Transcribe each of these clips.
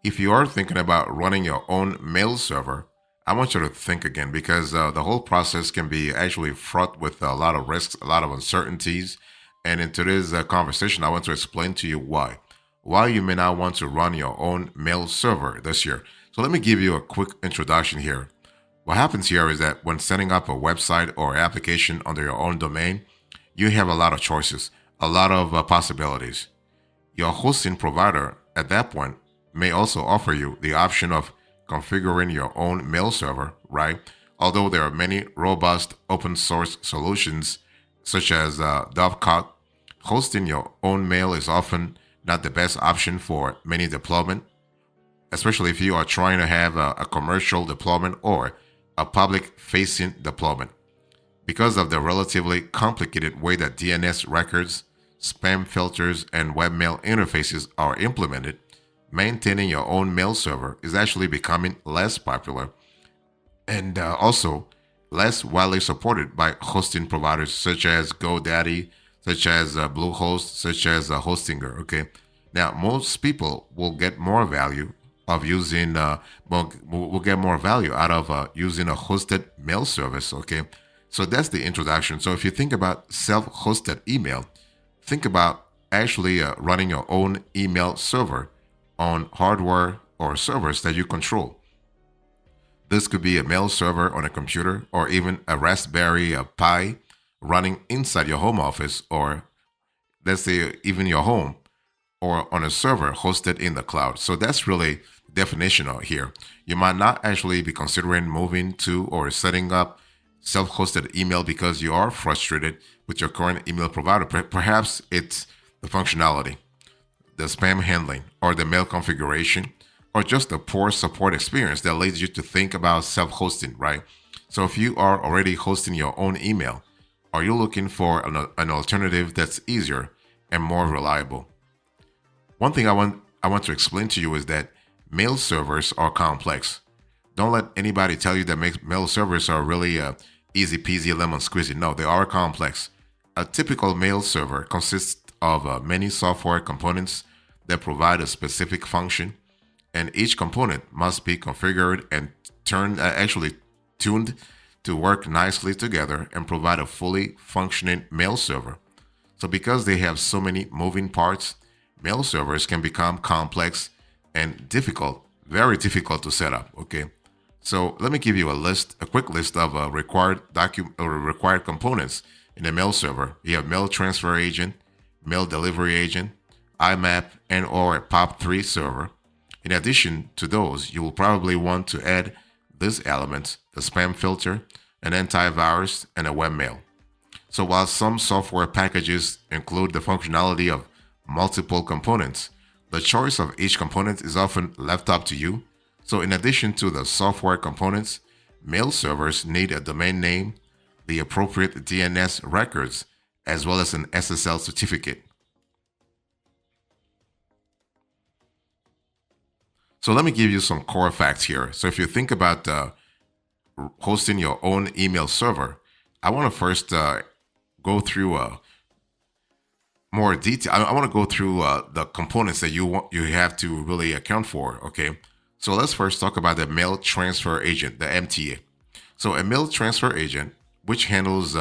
If you are thinking about running your own mail server, I want you to think again because the whole process can be actually fraught with a lot of risks, a lot of uncertainties. And in today's conversation, I want to explain to you why you may not want to run your own mail server this year. So let me give you a quick introduction here. What happens here is that when setting up a website or application under your own domain, you have a lot of choices, a lot of possibilities. Your hosting provider at that point may also offer you the option of configuring your own mail server, right? Although there are many robust open source solutions such as Dovecot, hosting your own mail is often not the best option for many deployment, especially if you are trying to have a commercial deployment or a public facing deployment. Because of the relatively complicated way that DNS records, spam filters, and webmail interfaces are implemented, maintaining your own mail server is actually becoming less popular and also less widely supported by hosting providers such as GoDaddy, such as Bluehost, such as Hostinger. Okay, now most people will get more value of using will get more value out of using a hosted mail service. Okay, so that's the introduction. So if you think about self-hosted email, think about actually running your own email server on hardware or servers that you control. This could be a mail server on a computer or even a Raspberry Pi running inside your home office or let's say even your home or on a server hosted in the cloud. So that's really definitional here. You might not actually be considering moving to or setting up self-hosted email because you are frustrated with your current email provider. Perhaps it's the functionality, the spam handling, or the mail configuration, or just the poor support experience that leads you to think about self-hosting, right? So if you are already hosting your own email, are you looking for an alternative that's easier and more reliable? One thing I want to explain to you is that mail servers are complex. Don't let anybody tell you that mail servers are really easy peasy lemon squeezy. No, they are complex. A typical mail server consists of many software components that provide a specific function, and each component must be configured and actually tuned to work nicely together and provide a fully functioning mail server. So because they have so many moving parts, mail servers can become complex and difficult, very difficult to set up. Okay, so let me give you a quick list of required components in a mail server. You have mail transfer agent, mail delivery agent, IMAP, and or a POP3 server. In addition to those, you will probably want to add these elements: the spam filter, an antivirus, and a webmail. So while some software packages include the functionality of multiple components, the choice of each component is often left up to you. So in addition to the software components, mail servers need a domain name, the appropriate DNS records, as well as an SSL certificate. So let me give you some core facts here. So if you think about hosting your own email server, I want to first go through more detail. I want to go through the components that you have to really account for. Okay, so let's first talk about the mail transfer agent, the MTA. So a mail transfer agent, which handles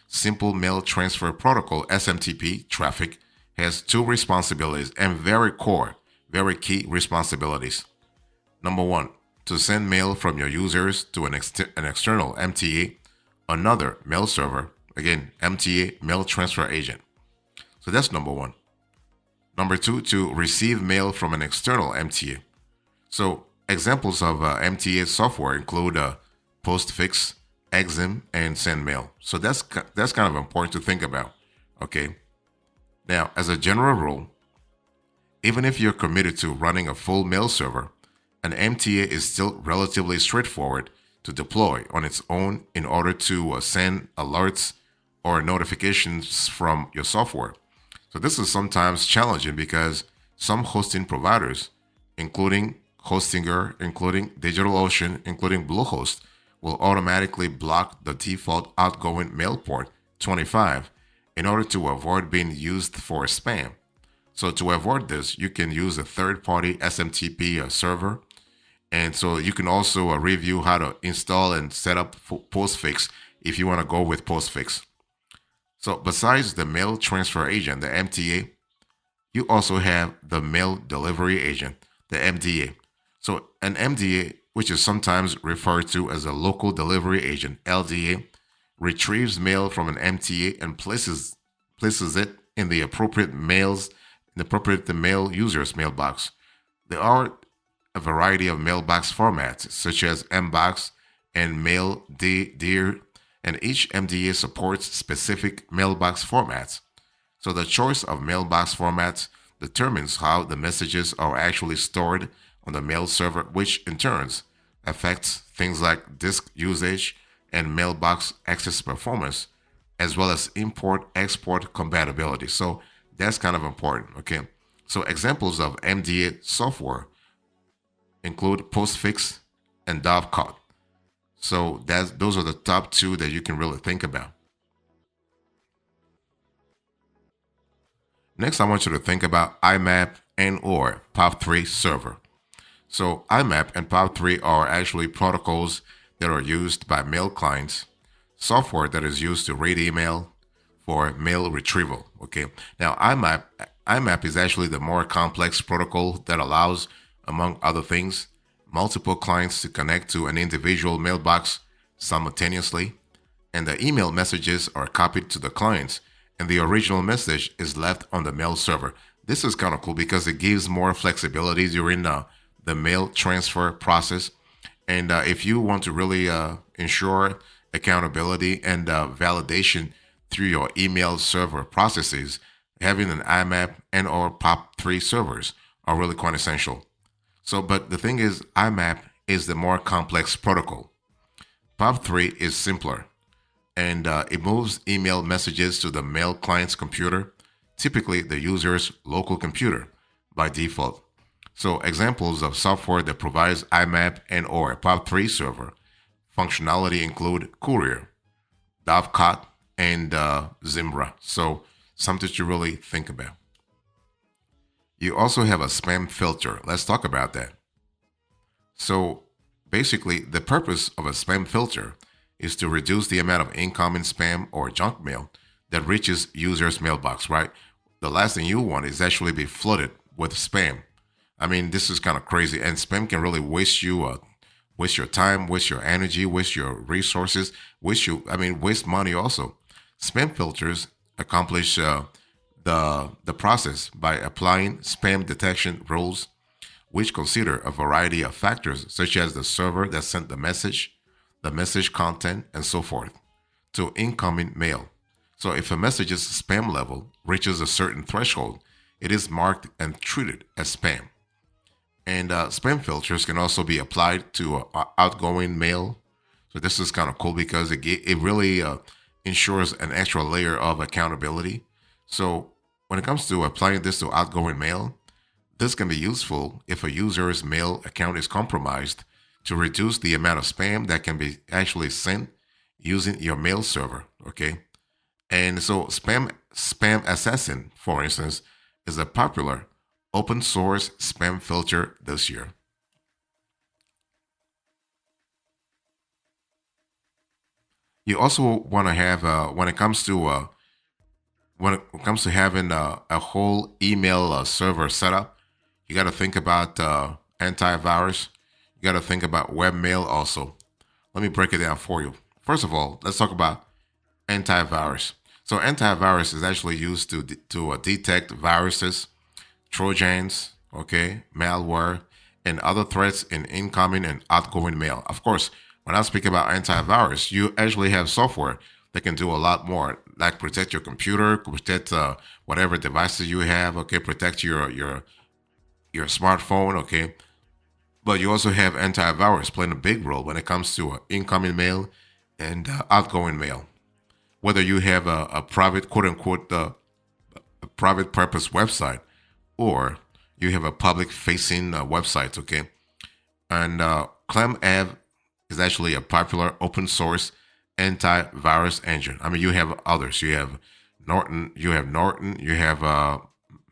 simple mail transfer protocol (SMTP) traffic, has two responsibilities and very key responsibilities. Number one, to send mail from your users to an external MTA, another mail server, again, MTA, mail transfer agent. So that's number one. Number two, to receive mail from an external MTA. So examples of MTA software include Postfix, Exim, and SendMail. So that's kind of important to think about. Okay. Now, as a general rule, even if you're committed to running a full mail server, an MTA is still relatively straightforward to deploy on its own in order to send alerts or notifications from your software. So this is sometimes challenging because some hosting providers, including Hostinger, including DigitalOcean, including Bluehost, will automatically block the default outgoing mail port 25 in order to avoid being used for spam. So to avoid this, you can use a third-party SMTP server, and so you can also review how to install and set up Postfix if you want to go with Postfix. So besides the mail transfer agent, the MTA, you also have the mail delivery agent, the MDA. So an MDA, which is sometimes referred to as a local delivery agent, LDA, retrieves mail from an MTA and places it in the appropriate mail user's mailbox. There are a variety of mailbox formats, such as MBox and Mail Dear, and each MDA supports specific mailbox formats. So the choice of mailbox formats determines how the messages are actually stored on the mail server, which in turns affects things like disk usage and mailbox access performance, as well as import export compatibility. So that's kind of important. Okay. So examples of MDA software include Postfix and Dovecot. So those are the top two that you can really think about. Next, I want you to think about IMAP and or POP3 server. So IMAP and POP3 are actually protocols that are used by mail clients, software that is used to read email for mail retrieval. Okay. Now IMAP is actually the more complex protocol that allows, among other things, multiple clients to connect to an individual mailbox simultaneously, and the email messages are copied to the clients, and the original message is left on the mail server. This is kind of cool because it gives more flexibility during the mail transfer process. And if you want to really ensure accountability and validation through your email server processes, having an IMAP and or POP3 servers are really quite essential. So, but the thing is, IMAP is the more complex protocol. POP3 is simpler, and it moves email messages to the mail client's computer, typically the user's local computer, by default. So, examples of software that provides IMAP and or POP3 server functionality include Courier, Dovecot, and Zimbra. So, something to really think about. You also have a spam filter. Let's talk about that. So basically, the purpose of a spam filter is to reduce the amount of incoming spam or junk mail that reaches users' mailbox, right? The last thing you want is actually be flooded with spam. I mean, this is kind of crazy, and spam can really waste your time, waste your energy, waste your resources, waste money also. Spam filters accomplish the process by applying spam detection rules, which consider a variety of factors such as the server that sent the message content, and so forth, to incoming mail. So if a message's spam level reaches a certain threshold, it is marked and treated as spam. And spam filters can also be applied to outgoing mail. So this is kind of cool because it really ensures an extra layer of accountability. So when it comes to applying this to outgoing mail, this can be useful if a user's mail account is compromised to reduce the amount of spam that can be actually sent using your mail server. Okay. And so spam assassin, for instance, is a popular open source spam filter this year. You also want to have when it comes to having a whole email server setup, you got to think about antivirus. You got to think about webmail also. Let me break it down for you. First of all, let's talk about antivirus. So antivirus is actually used to detect viruses, trojans, okay, malware, and other threats in incoming and outgoing mail. Of course, when I speak about antivirus, you actually have software that can do a lot more, like protect your computer, protect whatever devices you have, okay, protect your smartphone, okay. But you also have antivirus playing a big role when it comes to incoming mail and outgoing mail. Whether you have a private, quote unquote, a private purpose website, or you have a public facing website, okay? And ClamAV is actually a popular open source antivirus engine. I mean, you have others. You have Norton, you have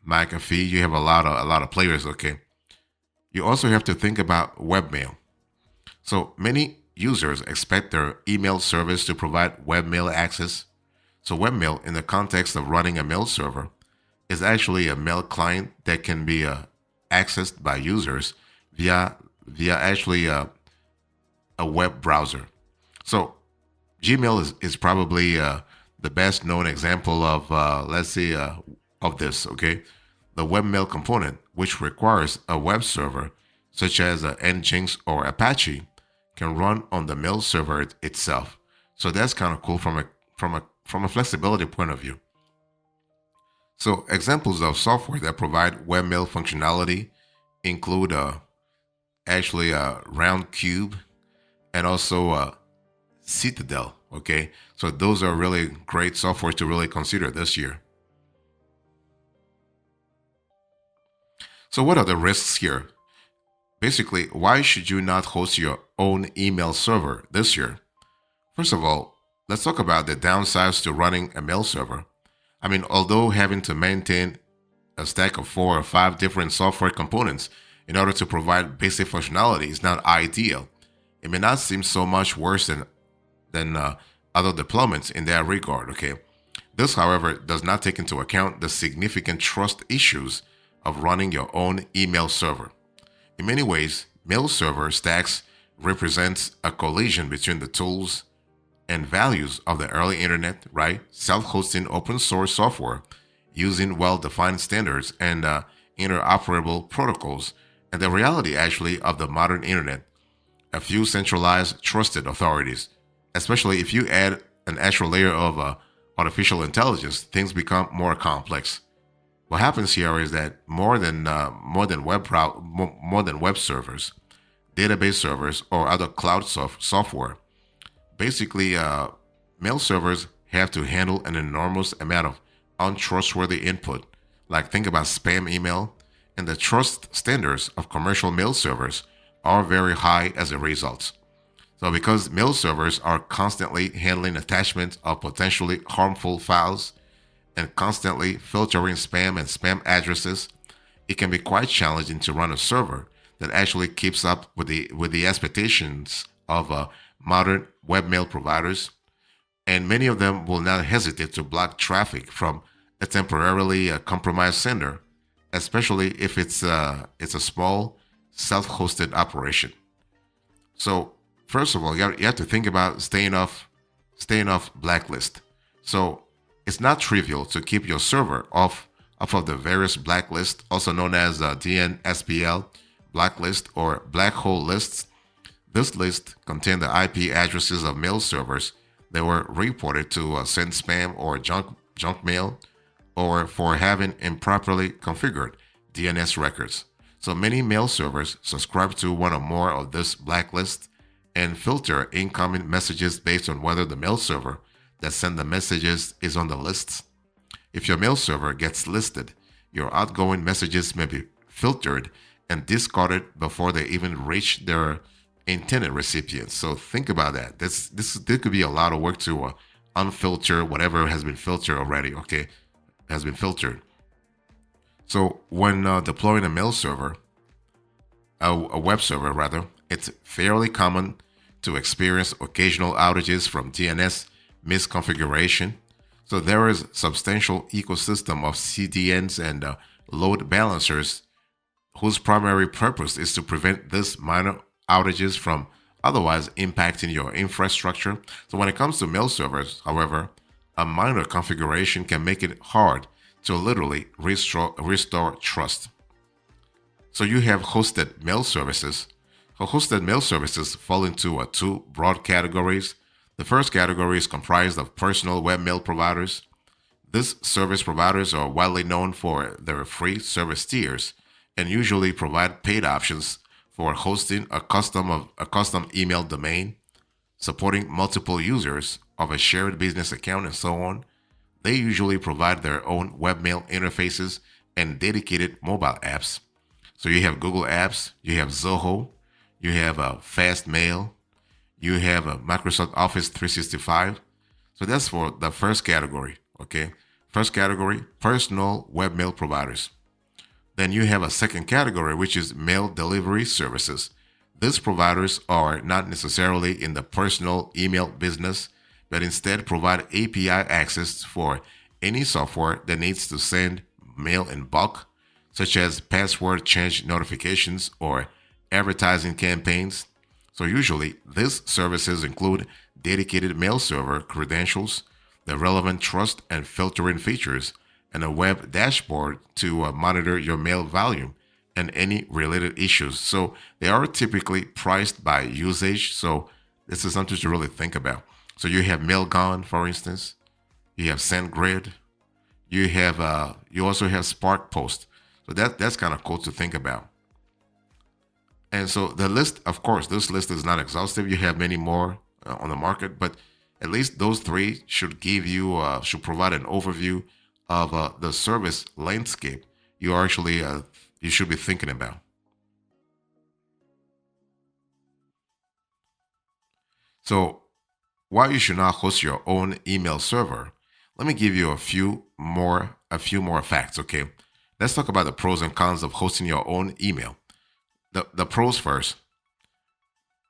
McAfee. You have a lot of players. Okay. You also have to think about webmail. So many users expect their email service to provide webmail access. So webmail, in the context of running a mail server, is actually a mail client that can be accessed by users via actually a web browser. So Gmail is probably the best known example of let's say of this. Okay, the webmail component, which requires a web server such as Nginx or Apache, can run on the mail server itself. So that's kind of cool from a flexibility point of view. So examples of software that provide webmail functionality include actually Roundcube and also Citadel. Okay, so those are really great software to really consider this year. So what are the risks here? Basically, why should you not host your own email server this year? First of all, let's talk about the downsides to running a mail server. I mean, although having to maintain a stack of 4 or 5 different software components in order to provide basic functionality is not ideal, it may not seem so much worse than other deployments in that regard. Okay, this, however, does not take into account the significant trust issues of running your own email server. In many ways, mail server stacks represents a collision between the tools and values of the early internet, right? Self-hosting open source software using well-defined standards and interoperable protocols, and the reality actually of the modern internet. A few centralized, trusted authorities. Especially if you add an extra layer of artificial intelligence, things become more complex. What happens here is that more than web servers, database servers, or other cloud software, basically, mail servers have to handle an enormous amount of untrustworthy input. Like think about spam email, and the trust standards of commercial mail servers are very high as a result. So because mail servers are constantly handling attachments of potentially harmful files and constantly filtering spam and spam addresses, it can be quite challenging to run a server that actually keeps up with the expectations of modern webmail providers, and many of them will not hesitate to block traffic from a temporarily compromised sender, especially if it's a small self-hosted operation. So first of all, you have to think about staying off blacklist. So it's not trivial to keep your server off of the various blacklist, also known as DNSPL blacklist or black hole lists. This list contained the IP addresses of mail servers that were reported to send spam or junk mail, or for having improperly configured DNS records. So many mail servers subscribe to one or more of this blacklist and filter incoming messages based on whether the mail server that sent the messages is on the list. If your mail server gets listed, your outgoing messages may be filtered and discarded before they even reach their intended recipients. So think about that. This could be a lot of work to unfilter whatever has been filtered already. Okay, has been filtered. So when deploying a mail server, a web server rather, it's fairly common to experience occasional outages from DNS misconfiguration. So there is substantial ecosystem of CDNs and load balancers whose primary purpose is to prevent these minor outages from otherwise impacting your infrastructure. So when it comes to mail servers, however, a minor configuration can make it hard to literally restore trust. So you have hosted mail services. So hosted mail services fall into two broad categories. The first category is comprised of personal webmail providers. These service providers are widely known for their free service tiers and usually provide paid options for hosting a custom email domain, supporting multiple users of a shared business account, and so on. They usually provide their own webmail interfaces and dedicated mobile apps. So you have Google Apps, you have Zoho, you have Fastmail, you have Microsoft Office 365. So that's for the first category. Okay, first category: personal webmail providers. Then you have a second category, which is mail delivery services. These providers are not necessarily in the personal email business, but instead provide API access for any software that needs to send mail in bulk, such as password change notifications or advertising campaigns. So, usually, these services include dedicated mail server credentials, the relevant trust and filtering features, and a web dashboard to monitor your mail volume and any related issues. So they are typically priced by usage. So this is something to really think about. So you have Mailgun, for instance. You have SendGrid. You also have Spark Post. So that's kind of cool to think about. And so the list, of course, this list is not exhaustive. You have many more on the market, but at least those three should provide an overview of the service landscape you should be thinking about. So while you should not host your own email server, let me give you a few more facts. Okay, let's talk about the pros and cons of hosting your own email. The pros first.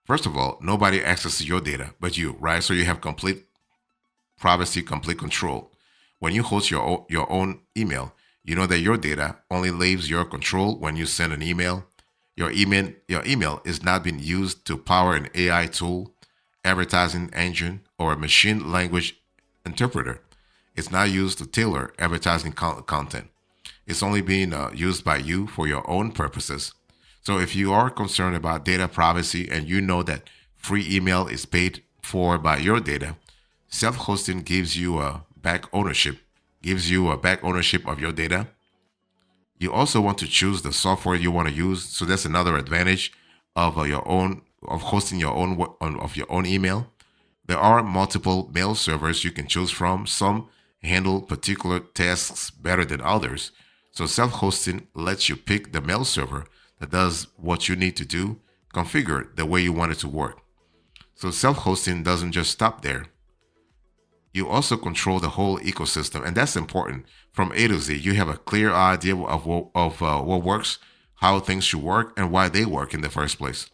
First of all, nobody accesses your data but you, right? So you have complete privacy, complete control. When you host your own email, you know that your data only leaves your control when you send an email. Your email is not being used to power an AI tool, advertising engine, or a machine language interpreter. It's not used to tailor advertising content. It's only being used by you for your own purposes. So if you are concerned about data privacy and you know that free email is paid for by your data, self-hosting gives you a back ownership of your data. You also want to choose the software you want to use. So that's another advantage of hosting your own email. There are multiple mail servers you can choose from. Some handle particular tasks better than others. So self-hosting lets you pick the mail server that does what you need to do, configure the way you want it to work. So self-hosting doesn't just stop there. You also control the whole ecosystem, and that's important. From A to Z, you have a clear idea of what works, how things should work, and why they work in the first place.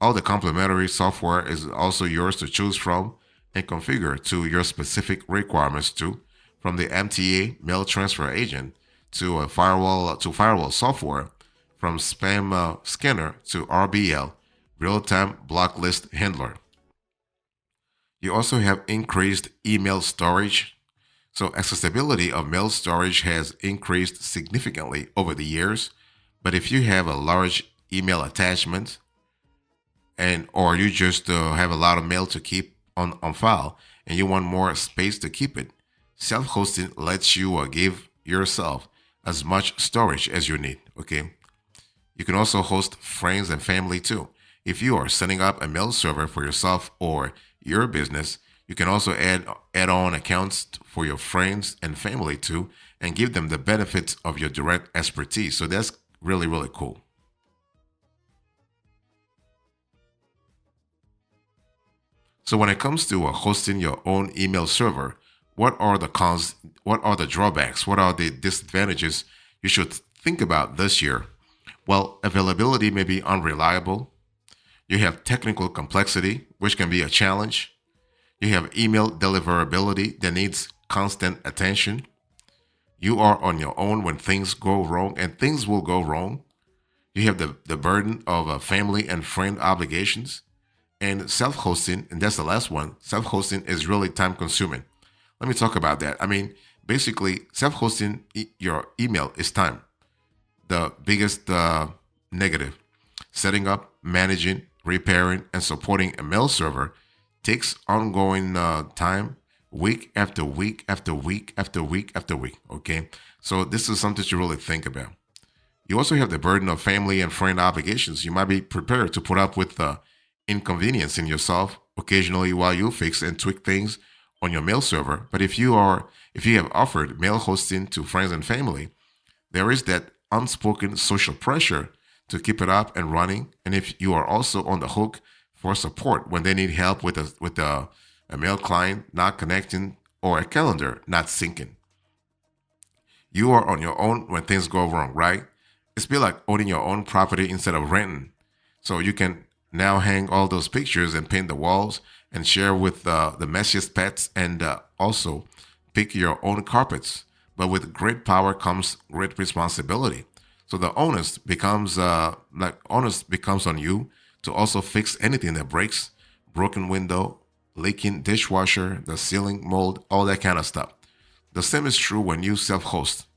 All the complementary software is also yours to choose from and configure to your specific requirements too, from the MTA mail transfer agent to firewall software, from spam scanner to RBL real-time block list handler. You also have increased email storage. So accessibility of mail storage has increased significantly over the years. But if you have a large email attachment and or you just have a lot of mail to keep on file and you want more space to keep it, self-hosting lets you give yourself as much storage as you need. Okay. You can also host friends and family too. If you are setting up a mail server for yourself or your business, you can also add on accounts for your friends and family too and give them the benefits of your direct expertise. So that's really, really cool. So when it comes to hosting your own email server, what are the cons? What are the drawbacks? What are the disadvantages you should think about this year? Well, availability may be unreliable. You have technical complexity, which can be a challenge. You have email deliverability that needs constant attention. You are on your own when things go wrong, and things will go wrong. You have the burden of family and friend obligations. And self hosting, and that's the last one, self hosting is really time consuming. Let me talk about that. I mean, basically, self hosting your email is time. The biggest negative. Setting up, managing, repairing, and supporting a mail server takes ongoing time, week after week after week after week after week. Okay. So this is something to really think about. You also have the burden of family and friend obligations. You might be prepared to put up with inconveniencing yourself occasionally while you fix and tweak things on your mail server. But if you have offered mail hosting to friends and family, there is that unspoken social pressure to keep it up and running. And if you are also on the hook for support when they need help with a mail client not connecting or a calendar not syncing, you are on your own when things go wrong, right? It's be like owning your own property instead of renting. So you can now hang all those pictures and paint the walls and share with the messiest pets, and also pick your own carpets. But with great power comes great responsibility. So the onus becomes on you to also fix anything that breaks, broken window, leaking dishwasher, the ceiling mold, all that kind of stuff. The same is true when you self-host.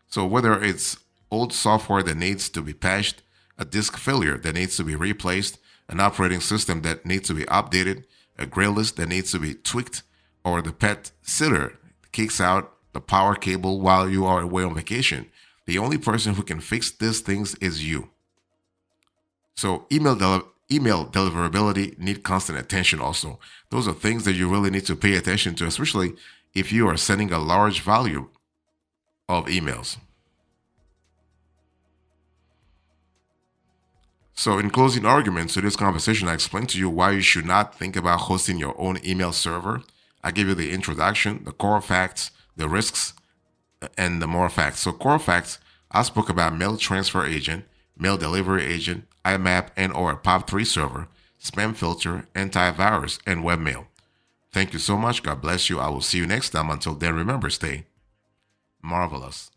So whether it's old software that needs to be patched, a disk failure that needs to be replaced, an operating system that needs to be updated, a gray list that needs to be tweaked, or the pet sitter kicks out the power cable while you are away on vacation, the only person who can fix these things is you. So email deliverability need constant attention also. Those are things that you really need to pay attention to, especially if you are sending a large volume of emails. So, in closing arguments to this conversation, I explained to you why you should not think about hosting your own email server. I gave you the introduction, the core facts, the risks, and the more facts. So, core facts, I spoke about mail transfer agent, mail delivery agent, IMAP and or POP3 server, spam filter, antivirus, and webmail. Thank you so much. God bless you. I will see you next time. Until then, remember, stay marvelous.